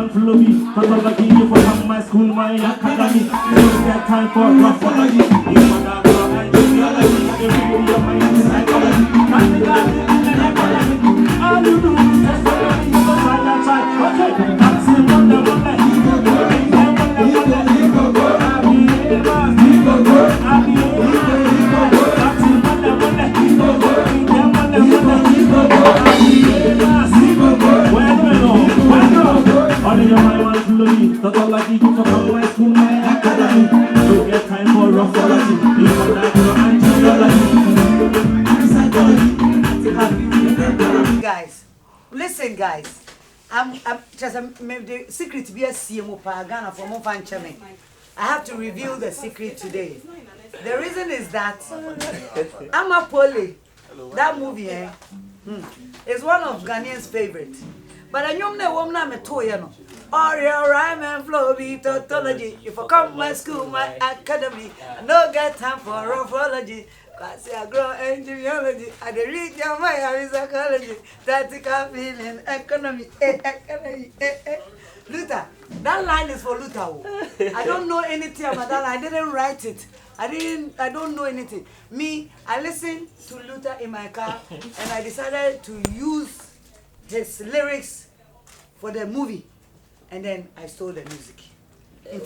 man follow me. Cause I'm lucky you for having my school, my academy. Don't get time for graphology. You want that girl and genealogy. You read your mind is psychology. Can't be that in the ecology. All you do is just follow me. You go try that try. Okay, that's the one that won't let you go. That's all I need you to come to my school, my academy. Don't get time for graphology. You want that girl and Guys, listen, guys. I'm just the secret to be a CMO Pagana for more fun channel. I have to reveal the secret today. The reason is that I'm a Polly. That movie, is one of Ghanaians' favorite. But I know the woman I'm a toy, or your rhyme and flow be tautology. If I come to my school, my academy, I don't get time for graphology. Cause I grow in genealogy, I read your mind, psychology, tactical feeling, economy, Luther, that line is for Luther. I don't know anything about that line. I didn't write it. I don't know anything. Me, I listened to Luther in my car and I decided to use his lyrics for the movie. And then I stole the music.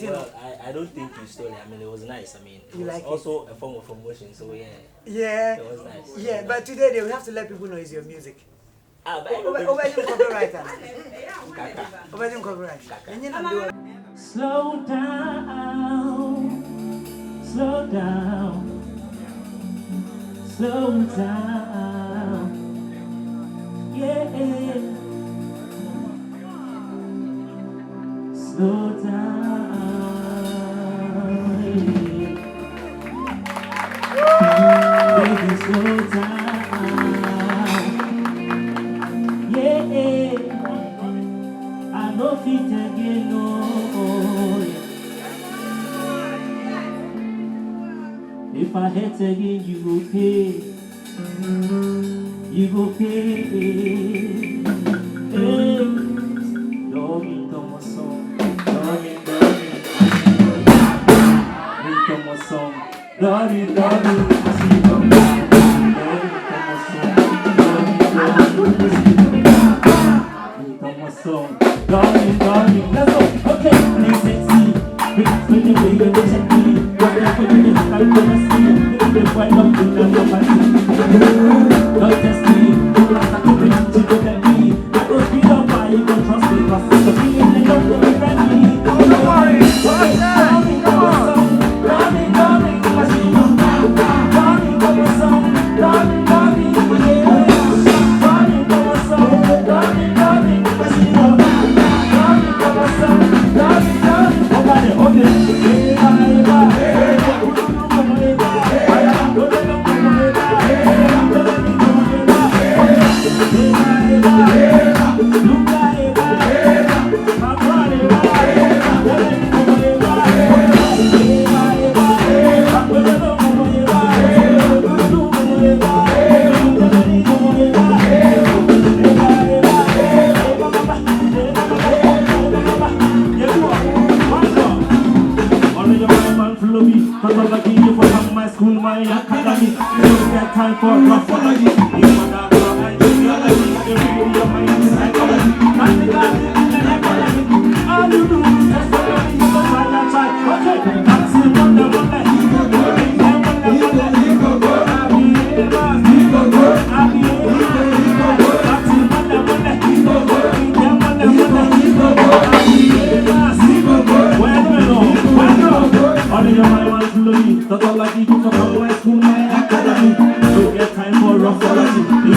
Well, I don't think you stole it. I mean, it was nice. I mean, it was like also a form of promotion. So yeah. Yeah. It was nice. Yeah, but today they will have to let people know it's your music. But Over copyright. Over copyright. slow down, slow down, slow down, yeah, slow down, baby, slow down, yeah, I know fit again, no. If I hit again, you will pay. You will pay. Hey, Dormi, tomo song. Dormi, dormi. Mi tomo song. Dormi, dormi. Si tomo. Dormi, tomo song. Dormi, dormi. Si tomo. Mi tomo song. Dormi, dormi. Let's go. Okay, please let's see. Please when you way you check me. I'm gonna see the point of the nobody. Don't test me, don't ask to bring to the me. I don't feel up why you don't trust me, cause the feeling they don't really friendly. Don't worry, darling, come on. Darling, darling, machine. Darling, come on, song. Darling, darling, yeah. Darling, come on, song. Darling, darling, machine. Darling, come on, song. Darling, darling, okay, okay. My academy, don't get time for graphology. You want that girl and genealogy. You read your mind is psychology. Can't be that in the ecology. All you do is just follow me. You go try that try. Okay, that's the one that won't let you go. That's all I need you to come to my school, my academy. Don't get time for graphology.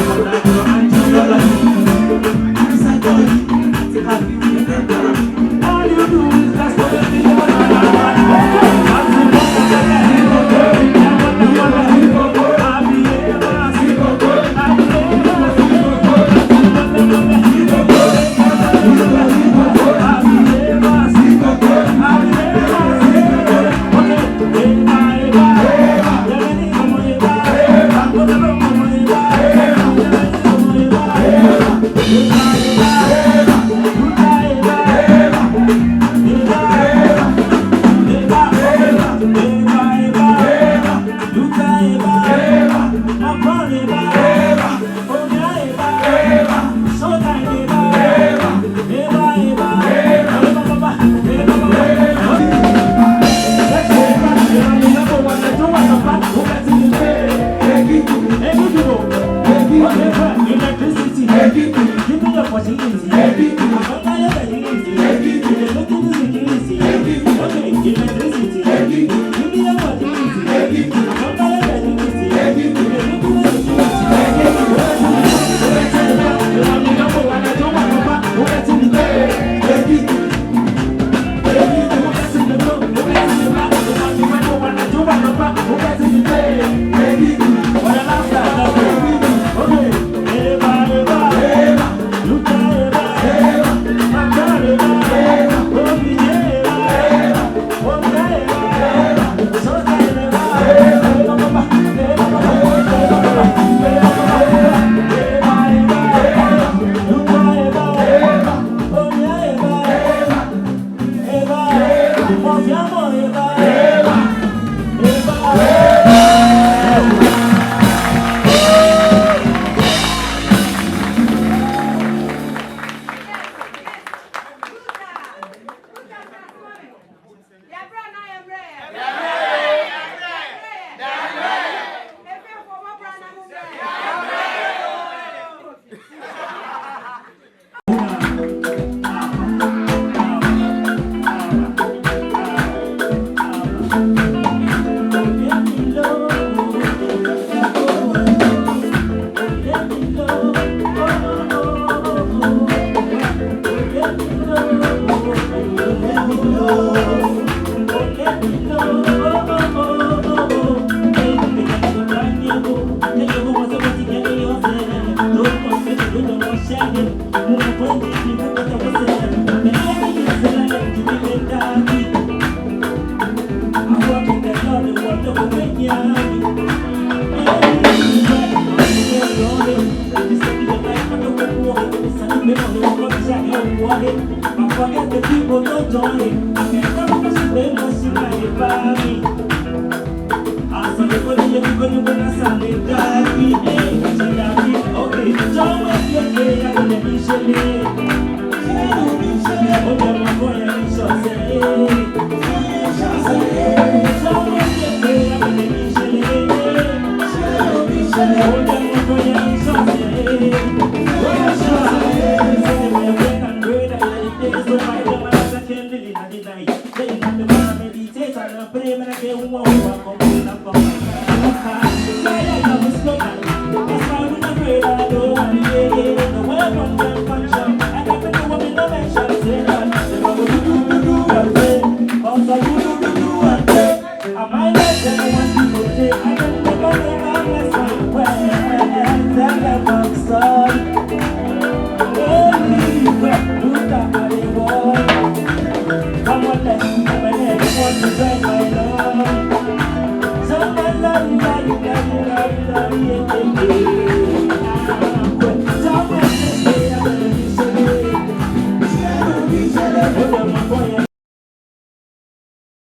don't want it. I forget the people don't join it. I can't promise you they must unite by me. I saw the body of people when I saw it drive me. Okay, don't wait your day, I'm gonna be chilling. Oh, my boy, I'm so sad. Don't wait your day, I'm gonna be chilling. Oh, my boy, I'm so sad. I